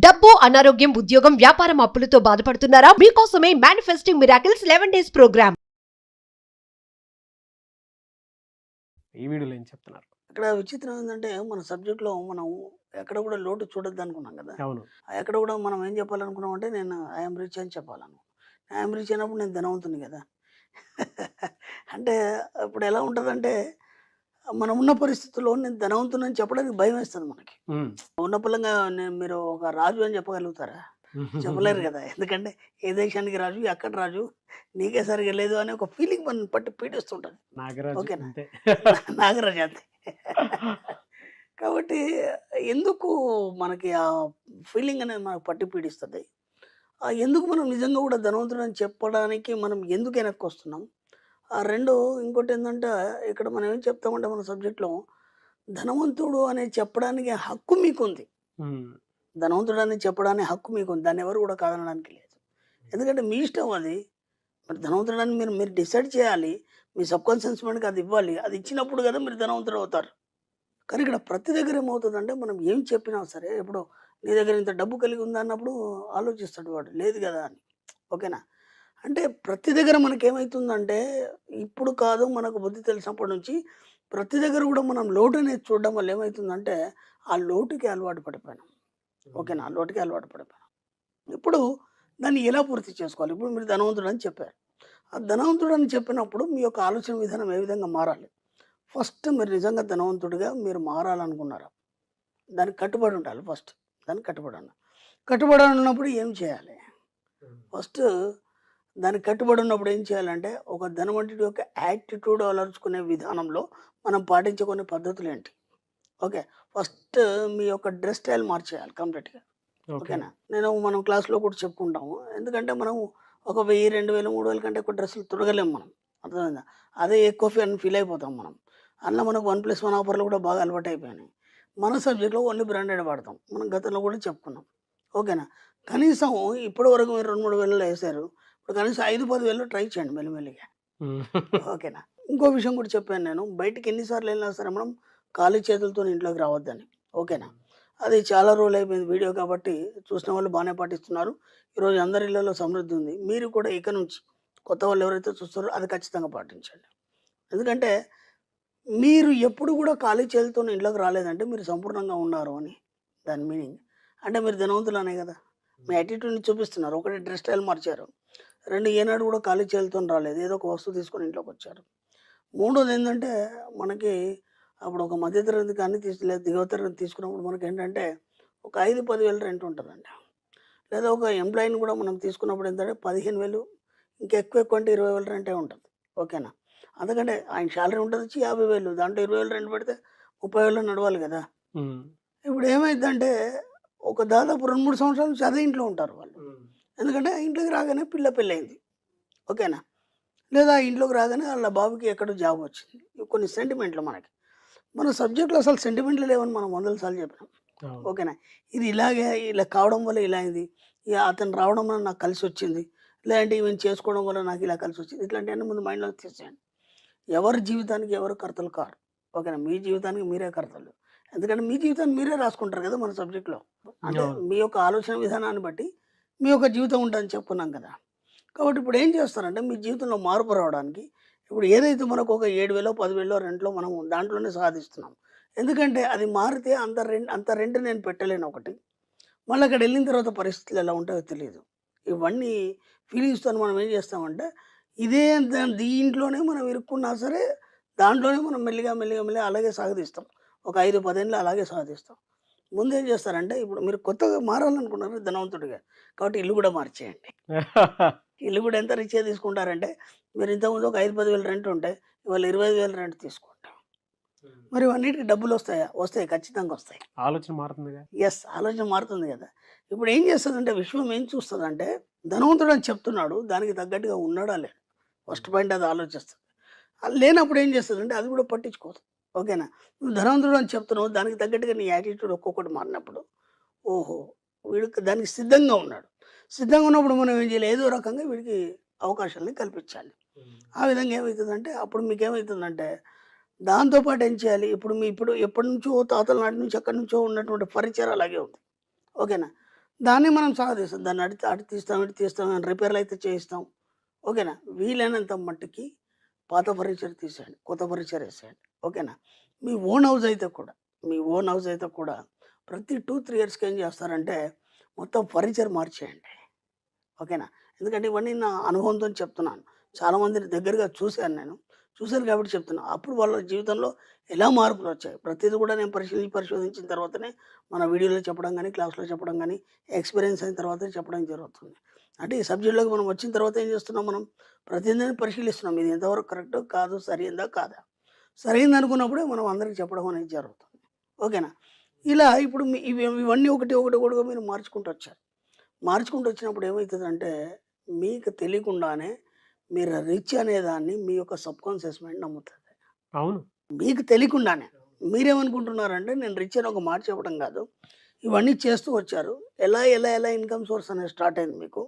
డబ్బు, అనారోగ్యం, ఉద్యోగం, వ్యాపారం అప్పులతో బాధపడుతున్నారా? మీకోసమే మేనిఫెస్టింగ్ మిరాకిల్స్ 11 days ప్రోగ్రామ్. ఈ వీడియోలో ఏం చెప్తున్నారు? ఇక్కడ విచిత్రం ఏంటంటే మన సబ్జెక్ట్‌లో మనం ఎక్కడ కూడా లోటు చూడొద్దు అనుకున్నాం కదా! అవును. ఎక్కడ కూడా మనం ఏం చెప్పాలనుకున్నాం అంటే నేను ఐ యామ్ రిచ్ అని చెప్పాలనుకున్నాం. ఐ యామ్ రిచ్ అయినప్పుడు నేను ధనవంతుడిని కదా! అంటే ఇప్పుడు ఎలా ఉంటదంటే మనం ఉన్న పరిస్థితుల్లో నేను ధనవంతుడిని చెప్పడానికి భయమేస్తది మనకి. హ్మ్. ఉన్న పళంగా మీరు ఒక రాజు అని చెప్పగలుగుతారా? చెప్పలేరు కదా! ఎందుకంటే ఏ దేశానికి రాజు, ఎక్కడ రాజు, నీకే సరిగ్గా లేదు అనే ఒక ఫీలింగ్ మనల్ని పట్టి పీడిస్తుంటది. నాగరాజు ఓకేనా? అంతే. నాగరాజు అంతే. కాబట్టి ఎందుకు మనకి ఆ ఫీలింగ్ అనేది మనకు పట్టి పీడిస్తది. ఎందుకు మనం నిజంగా కూడా ధనవంతుడని చెప్పడానికి మనం ఎందుకు వెనక్కొస్తున్నాం? 2 ఇంకోటేందంటే ఇక్కడ మనం ఏం చెప్తామంటే మన సబ్జెక్ట్‌లో ధనవంతుడు అనేది చెప్పడానికి హక్కు మీకుంది. హ్మ్. ధనవంతుడని చెప్పడానికి హక్కు మీకుంది. దాన్నెవరు కూడా కాదనడానికి లేదు. ఎందుకంటే మీ ఇష్టం అది. మరి ధనవంతుడని మీరు మీరు డిసైడ్ చేయాలి. మీ సబ్‌కాన్షియస్ మైండ్‌కి అది ఇవ్వాలి. అది ఇచ్చినప్పుడు కదా మీరు ధనవంతుడవుతారు. కానీ ఇక్కడ ప్రతి దగ్గర ఏమవుతదంటే మనం ఏం చెప్పినా సరే ఇప్పుడు నీ దగ్గర ఇంత డబ్బు కలిగి ఉందా అన్నప్పుడు ఆలోచిస్తాడు వాడు. లేదు గదా! అని. ఓకేనా? అంటే ప్రతి దగ్గర మనకేమైతుందంటే ఇప్పుడు కాదు మనకు బుద్ధి తెలిసినప్పటి నుంచి ప్రతి దగ్గర గూడా మనం లోటనేది చూడడం వల్ల ఏమైతుందంటే ఆ లోటుకి అలవాటు పడిపోయినాం. ఓకేనా? ఆ లోటుకి అలవాటు పడిపోయాం. ఇప్పుడు దాన్ని ఎలా పూర్తి చేసుకోవాలి? ఇప్పుడు మీరు ధనవంతుడని చెప్పారు. ఆ ధనవంతుడని చెప్పినప్పుడు మీ యొక్క ఆలోచన విధానం ఏ విధంగా మారాలి? ఫస్ట్ మీరు నిజంగా ధనవంతుడిగా మీరు మారాలనుకున్నారా? దానికి కట్టుబడి ఉండాలి ఫస్ట్. దానికి కట్టుబడి ఉండాలి. కట్టుబడి ఉన్నప్పుడు ఏం చేయాలి? ఫస్ట్ దానికి కట్టుబడి ఉన్నప్పుడు ఏం చేయాలంటే, ఒక ధనవంతుడి యొక్క యాటిట్యూడ్ అలవరుచుకునే విధానంలో మనం పాటించే కొన్ని పద్ధతులేంటి? ఓకే. ఫస్ట్ మీ యొక్క డ్రెస్ స్టైల్ మార్చేయాలి కంప్లీట్‌గా. ఓకే. ఓకేనా? మనం క్లాస్‌లో కూడా చెప్పుకుంటాము. ఎందుకంటే మనం ఒక 1000, 2000, 3000 కంటే ఎక్కువ డ్రెస్సులు తొడగలేము మనం. అర్థమైందా? అదే ఎక్కువ అని ఫీల్ అయిపోతాం మనం. అందులో మనకు 1+1 ఆఫర్‌లు కూడా బాగా అలవాటయిపోయినాయి. మన సబ్జెక్ట్‌లో ఓన్లీ బ్రాండెడ్ వాడతాం. మనం గతంలో కూడా చెప్పుకున్నాం. ఓకేనా? కనీసం ఇప్పటి వరకు మీరు 2, 3 వేలలో ఏసారు. ఇప్పుడు కనీసం 5, 10 ట్రై చేయండి మెల్లిమెల్లిగా. హ్మ్. ఓకేనా? ఇంకో విషయం కూడా చెప్పాను నేను. బయటికి ఎన్ని సార్లు ఎళ్ళినా సరే మనం ఖాళీ చేతులతోని ఇంట్లోకి రావద్దని. ఓకేనా? అది చాలా రోజులయిపోయింది వీడియో కాబట్టి చూసిన వాళ్ళు బానే పాటిస్తున్నారు. ఈరోజు అందరి ఇళ్లలో సమృద్ధి ఉంది. మీరు కూడా ఇక నుంచి కొత్త వాళ్ళు ఎవరైతే చూస్తారో అది ఖచ్చితంగా పాటించండి. ఎందుకంటే మీరు ఎప్పుడు కూడా ఖాళీ చేతులతోని ఇంట్లోకి రాలేదంటే మీరు సంపూర్ణంగా ఉన్నారు అని దాని మీనింగ్. అంటే మీరు ధనవంతులనే గదా! మీ యాటిట్యూడ్‌ని చూపిస్తున్నారు. ఒకటి డ్రెస్ స్టైల్ మార్చారు. 2 ఏనాడు కూడా ఖాళీ చేతులతోని రాలేదు. ఏదో ఒక వస్తువు తీసుకొని ఇంట్లోకొచ్చారు. మూడోదేంటంటే మనకి అప్పుడు ఒక మధ్య తరగతి కానీ లేదా దిగువ తరగతి తీసుకున్నప్పుడు మనకేంటంటే ఒక 5, 10,000 రెంట్ ఉంటదండి. లేదా ఒక ఎంప్లాయీని కూడా మనం తీసుకున్నప్పుడు ఏంటంటే 15,000 ఇంకా ఎక్కువ అంటే 20,000 రెంటే ఉంటది. ఓకేనా? అందుకంటే ఆయన సాలరీ ఉంటదొచ్చి 50,000 దాంట్లో 20,000 రెంట్ పెడితే 30,000 నడవాలి గదా! హ్మ్. ఇప్పుడు ఏమైద్దంటే ఒక దాదాపు 2, 3 సంవత్సరాల నుంచి అదే ఇంట్లో ఉంటారు వాళ్ళు. ఎందుకంటే ఇంట్లోకి రాగానే పిల్ల పెళ్ళయింది. ఓకేనా? లేదా ఇంట్లోకి రాగానే ఆళ్ళ బాబుకి ఎక్కడో జాబ్ వచ్చింది. ఇవి కొన్ని సెంటిమెంట్లు మనకి. మన సబ్జెక్ట్‌లో అసలు సెంటిమెంట్‌లు లేవని మనం వందల సార్లు చెప్పినాం. అవును. ఓకేనా? ఇది ఇలాగే ఇలా కావడం వల్ల ఇలా అయింది. ఇగ అతను రావడం వల్ల నాకు కలిసొచ్చింది. లేదంటే ఈమెను చేసుకోవడం వల్ల నాకు ఇలా కలిసొచ్చింది. ఇట్లాంటియన్నీ ముందు మైండ్‌లోకి తీసేయండి. ఎవరి జీవితానికి ఎవరు కర్తలు కారు. ఓకేనా? మీ జీవితానికి మీరే కర్తలు. ఎందుకంటే మీ జీవితాన్ని మీరే రాసుకుంటారు కదా! మన సబ్జెక్ట్‌లో. అంటే అవును. మీ యొక్క ఆలోచన విధానాన్ని బట్టి మీ యొక్క జీవితం ఉంటదని చెప్పుకున్నాం కదా! కాబట్టి ఇప్పుడు ఏం చేస్తారంటే మీ జీవితంలో మార్పు రావడానికి ఇప్పుడు ఏదైతే మనకు ఒక 7,000 10,000 రెంట్‌లో మనం దాంట్లోనే సాధిస్తున్నాం. ఎందుకంటే అది మారితే అంత రెంట్ నేను పెట్టలేను ఒకటి. మళ్ళీ అక్కడెళ్ళిన తర్వాత పరిస్థితులు ఎలా ఉంటాయో తెలీదు. ఇవన్నీ ఫీలింగ్స్‌తోని మనం ఏం చేస్తామంటే ఇదే దీంట్లోనే మనం ఇరుక్కున్నా సరే దాంట్లోనే మనం మెల్లిగా అలాగే సాగదీస్తాం. ఒక 5, 10 ఏండ్లు అలాగే సాగదీస్తాం. ముందేం చేస్తారంటే ఇప్పుడు మీరు కొత్తగా మారాలనుకున్నారు ధనవంతుడిగా. కాబట్టి ఇల్లు కూడా మార్చేయండి. ఇల్లు కూడా ఎంత రిచ్‌గా తీసుకుంటారంటే, మీరు ఇంతకుముందు ఒక 5, 10,000 రెంట్ ఉంటే, ఇవాళ 25,000 రెంట్ తీసుకుంటాం. మరి ఇవన్నిటికి డబ్బులొస్తాయా? వస్తాయి. ఖచ్చితంగా వస్తాయి. ఆలోచన మారుతుందిగా. యెస్. ఆలోచన మారుతుంది గదా! ఇప్పుడు ఏం చేస్తదంటే విశ్వం ఏం చూస్తదంటే, ధనవంతుడని చెప్తున్నాడు. దానికి తగ్గట్టుగా ఉన్నాడా లేడా? ఫస్ట్ పాయింట్ అది ఆలోచిస్తది. లేనప్పుడు ఏం చేస్తదంటే అది కూడా పట్టించుకోదు. ఓకేనా? నువ్వు ధనవంతుడని చెప్తున్నావు. దానికి తగ్గట్టుగా నీ యాటిట్యూడ్ ఒక్కొక్కటి మారినప్పుడు, ఓహో! వీడు దానికి సిద్ధంగా ఉన్నాడు. సిద్ధంగా ఉన్నప్పుడు మనం ఏం చేయాలి? ఏదో రకంగా వీడికి అవకాశాలను కల్పించాలి. ఆ విధంగా ఏమైతుందంటే అప్పుడు మీకేమైతుందంటే దాంతో పాటు ఏం చేయాలి? ఇప్పుడు ఎప్పటినుంచో తాతల నాటి నుంచి ఎక్కడి నుంచో ఉన్నటువంటి ఫర్నిచర్ అలాగే ఉంది. ఓకేనా? దాన్ని మనం సాగదీస్తాం. దాన్ని అటు తీస్తాం, ఇటు తీస్తాం, రిపేర్లు అయితే చేయిస్తాం. ఓకేనా? వీలైనంత మట్టుకి పాత ఫర్నిచర్ తీసేయండి. కొత్త ఫర్నిచర్ ఏసేయండి. ఓకేనా? మీ ఓన్ హౌస్ అయితే కూడా, ప్రతి 2, 3 ఇయర్స్‌కి ఏం చేస్తారంటే మొత్తం ఫర్నిచర్ మార్చేయండి. ఓకేనా? ఎందుకంటే ఇవన్నీ నా అనుభవంతోని చెప్తున్నాను. చాలామందిని దగ్గరగా చూశాను నేను. చూశాను కాబట్టి చెప్తున్నా. అప్పుడు వాళ్ళ జీవితంలో ఎలా మార్పులొచ్చాయి. ప్రతీది కూడా నేను పరిశోధించిన తర్వాతనే మన వీడియోలో చెప్పడం గానీ, క్లాస్‌లో చెప్పడం గానీ, ఎక్స్‌పీరియన్స్ అయిన తర్వాతే చెప్పడం జరుగుతుంది. అంటే ఈ సబ్జెక్ట్‌లోకి మనం వచ్చిన తర్వాత ఏం చేస్తున్నాం మనం? ప్రతిదాన్ని పరిశీలిస్తున్నాం. ఇది ఎంతవరకు కరెక్టో, కాదో, సరైందా, కాదా? సరైందనుకున్నప్పుడే మనం అందరికి చెప్పడం అనేది జరుగుతుంది. ఓకేనా? ఇలా ఇప్పుడు ఇవన్నీ ఒకటిగా మీరు మార్చుకుంటూ వచ్చారు. మార్చుకుంటూ వచ్చినప్పుడు ఏమైతదంటే, మీకు తెలియకుండానే మీరు రిచ్ అనేదాన్ని మీ యొక్క సబ్‌కాన్షియస్ మైండ్ నమ్ముతది. అవును. మీకు తెలియకుండానే. మీరేమనుకుంటున్నారంటే నేను రిచ్ అని ఒక మాట చెప్పడం కాదు. ఇవన్నీ చేస్తూ వచ్చారు. ఎలా ఇన్‌కమ్ సోర్స్ అనేది స్టార్ట్ అయింది మీకు.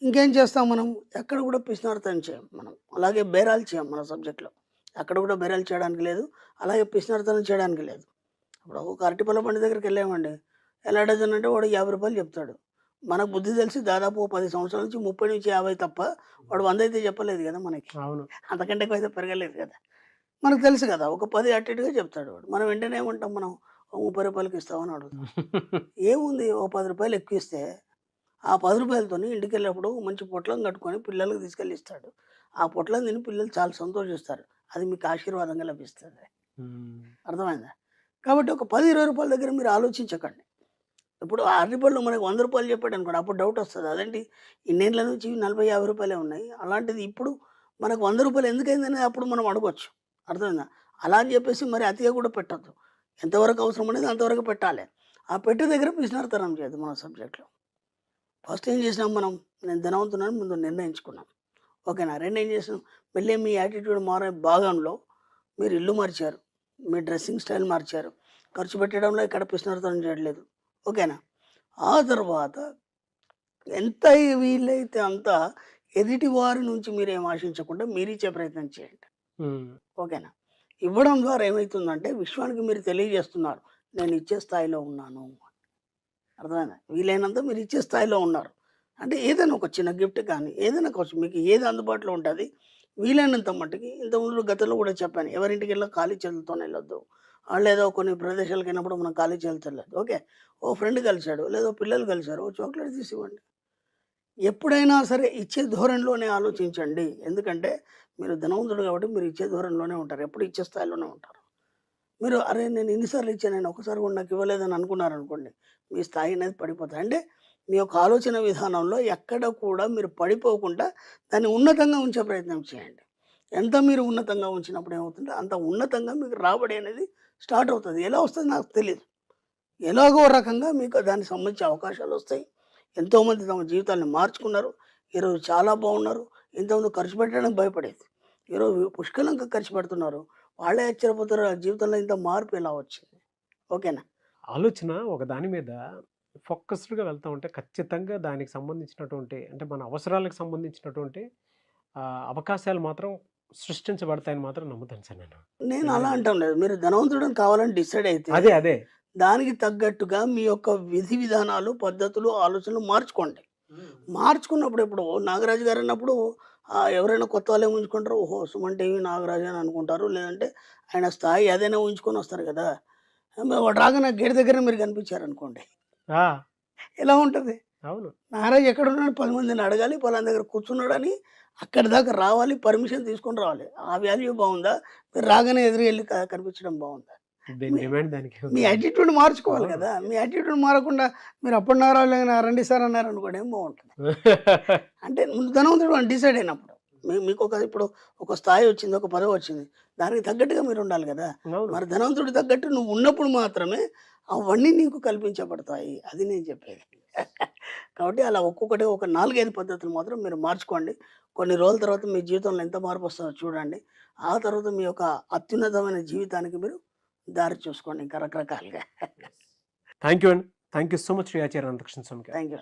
ఇంకేం చేస్తాం మనం? ఎక్కడ కూడా పిసినారితనం చేయం మనం. అలాగే బేరాలు చేయం మన సబ్జెక్ట్‌లో. ఎక్కడ కూడా బేరాలు చేయడానికి లేదు. అలాగే పిసినారితనం చేయడానికి లేదు. ఇప్పుడు ఒక అరటిపళ్ళ బండి దగ్గరికెళ్ళామండి. ఎలా డజన్ అంటే వాడు రూ. 50 చెప్తాడు. మనకు బుద్ధి తెలిసి దాదాపు ఓ 10 సంవత్సరాల నుంచి 30-50 తప్ప వాడు 100 అయితే చెప్పలేదు కదా మనకి. అవును. అంతకంటే ఎక్కువైతే పెరగలేదు కదా! మనకు తెలుసు కదా! ఒక 10 అటు ఇటుగా చెప్తాడు వాడు. మనం వెంటనే ఏమంటాం మనం? ఓ రూ. 30కి ఇస్తావని అడుగుతాం. ఏముంది ఓ రూ. 10 ఎక్కువిస్తే ఆ రూ. 10తోని ఇంటికెళ్ళినప్పుడు మంచి పొట్లం కట్టుకొని పిల్లలకి తీసుకెళ్ళి ఇస్తాడు. ఆ పొట్లం తిని పిల్లలు చాలా సంతోషిస్తారు. అది మీకు ఆశీర్వాదంగా లభిస్తది. హ్మ్. అర్థమైందా? కాబట్టి ఒక రూ. 10, రూ. 20 దగ్గర మీరు ఆలోచించకండి. ఇప్పుడు ఆ అరటిపళ్ళు మనకు రూ. 100 చెప్పాడనుకోండి అప్పుడు డౌటొస్తది. అదేంటి ఇన్నేళ్ల నుంచి రూ. 40, 50 ఉన్నాయి. అలాంటిది ఇప్పుడు మనకు రూ. 100 ఎందుకయిందనేది అప్పుడు మనం అడగొచ్చు. అర్థమైందా? అలా అని చెప్పేసి మరి అతిగా కూడా పెట్టొద్దు. ఎంతవరకు అవసరం అనేది అంతవరకు పెట్టాలి. ఆ పెట్టే దగ్గర పిసినారితనం చేయొద్దు మన సబ్జెక్ట్‌లో. ఫస్ట్ ఏం చేసినాం మనం? నేను ధనవంతుడని ముందు నిర్ణయించుకున్నాం. ఓకేనా? 2 ఏం చేసాం? మళ్ళీ మీ యాటిట్యూడ్ మారే భాగంలో మీరు ఇల్లు మార్చారు. మీ డ్రెస్సింగ్ స్టైల్ మార్చారు. ఖర్చు పెట్టడంలో ఎక్కడ పిసినారితనం చేయట్లేదు. ఓకేనా? ఆ తర్వాత ఎంత వీలైతే అంత ఎదుటి వారి నుంచి మీరేం ఆశించకుండా మీరిచ్చే ప్రయత్నం చేయండి. హ్మ్. ఓకేనా? ఇవ్వడం ద్వారా ఏమైతుందంటే విశ్వానికి మీరు తెలియజేస్తున్నారు. నేను ఇచ్చే స్థాయిలో ఉన్నాను. అర్థమైందా? వీలైనంత మీరు ఇచ్చే స్థాయిలో ఉన్నారు. అంటే ఏదైనా ఒక చిన్న గిఫ్ట్ కానీ, ఏదైనా కావచ్చు. మీకు ఏది అందుబాటులో ఉంటే అది వీలైనంత మట్టుకి ఇంతకుముందు గతంలో కూడా చెప్పాను. ఎవరింటికెళ్ళినా ఖాళీ చేతులతోని వెళ్ళొద్దు. లేదా కొన్ని ప్రదేశాలకెళ్ళినప్పుడు మనం ఖాళీ చేతులతో వెళ్ళొద్దు. ఓకే. ఓ ఫ్రెండ్ కలిసాడు, లేదా పిల్లలు కలిసారు. ఓ చాక్లెట్ తీసి ఇవ్వండి. ఎప్పుడైనా సరే ఇచ్చే ధోరణిలోనే ఆలోచించండి. ఎందుకంటే మీరు ధనవంతుడు కాబట్టి మీరు ఇచ్చే ధోరణిలోనే ఉంటారు. ఎప్పుడు ఇచ్చే స్థాయిలోనే ఉంటారు. మీరు అరే! నేను ఇన్ని సార్లు ఇచ్చాను. నేను ఒక్కసారి కూడా నాకు ఇవ్వలేదని అనుకున్నారనుకోండి. మీ స్థాయి అనేది పడిపోతది. అంటే మీ యొక్క ఆలోచన విధానంలో ఎక్కడ కూడా మీరు పడిపోకుండా దాన్ని ఉన్నతంగా ఉంచే ప్రయత్నం చేయండి. ఎంత మీరు ఉన్నతంగా ఉంచినప్పుడు ఏమవుతుందంటే అంత ఉన్నతంగా మీకు రాబడి అనేది స్టార్ట్ అవుతది. ఎలా వస్తదో నాకు తెలీదు. ఎలాగో ఓ రకంగా మీకు దానికి సంబంధించి అవకాశాలొస్తాయి. ఎంతోమంది తమ జీవితాన్ని మార్చుకున్నారు. ఈరోజు చాలా బాగున్నారు. ఇంతకుముందు ఖర్చు పెట్టడానికి భయపడేది. ఈరోజు పుష్కలంగా ఖర్చు పెడుతున్నారు. వాళ్ళే ఆశ్చర్యపోతారు. ఆ జీవితంలో ఇంత మార్పు ఎలా వచ్చింది? ఓకేనా? ఆలోచన ఒక దాని మీద ఫోకస్డ్‌గా వెళ్తా ఉంటే ఖచ్చితంగా దానికి సంబంధించినటువంటి అంటే మన అవసరాలకు సంబంధించినటువంటి అవకాశాలు మాత్రం సృష్టించబడతాయని మాత్రం నమ్ముతాను సార్ నేను. నేను అలా ఎందుకంటే అంటం లేదు. మీరు ధనవంతుడని కావాలని డిసైడ్ అయితే అదే. దానికి తగ్గట్టుగా మీ యొక్క విధి విధానాలు, పద్ధతులు, ఆలోచనలు మార్చుకోండి. మార్చుకున్నప్పుడు ఇప్పుడు నాగరాజు గారన్నప్పుడు ఎవరైనా కొత్త వాళ్ళే ఊహించుకుంటారు. ఓహో! సుమన్ టీవీ నాగరాజు అని అనుకుంటారు. లేదంటే ఆయన స్థాయి అదైనా ఊహించుకొని వస్తారు కదా! వాడు రాగానే గేట్ దగ్గర మీరు కనిపించారనుకోండి. ఆ! ఎలా ఉంటది? అవును. నాగరాజు ఎక్కడున్నాడు 10 మందిని అడగాలి. పలానా దగ్గర కూర్చున్నాడని అక్కడి దాకా రావాలి. పర్మిషన్ తీసుకొని రావాలి. ఆ వాల్యూ బావుందా? మీరు రాగానే ఎదురెళ్లి కనిపించడం బావుందా? దీని మీ డిమాండ్ దానికే మీ ఉంది. యాటిట్యూడ్ మార్చుకోవాలి అవును. కదా! మీ యాటిట్యూడ్ మారకుండా మీరు అప్పుడు నారాలేనా రండి సార్ అన్నారనుకోండి ఏం బావుంటది. అంటే ముందు ధనవంతుడు అని డిసైడ్ అయినప్పుడు. మీకొక ఇప్పుడు ఒక స్థాయి వచ్చింది. ఒక పదవి వచ్చింది. దానికి తగ్గట్టుగా మీరుండాలి గదా! అవును. మరి ధనవంతుడికి తగ్గట్టు నువ్వు ఉన్నప్పుడు మాత్రమే అవన్నీ నీకు కల్పించబడతాయి. అది నేను చెప్పేది. కాబట్టి అలా ఒక్కొక్కటి ఒక 4, 5 పద్ధతులు మాత్రం మీరు మార్చుకోండి. కొన్ని రోజుల తర్వాత మీ జీవితంలో ఎంత మార్పొస్తుందో చూడండి. ఆ తర్వాత మీ యొక్క అత్యున్నతమైన జీవితానికి మీరు దారి చూసుకోండి ఇంకా రకరకాలుగా. థాంక్ యూ అండి. Thank you so much Shri Acharya Anantakrishna Swami garu. Thank you.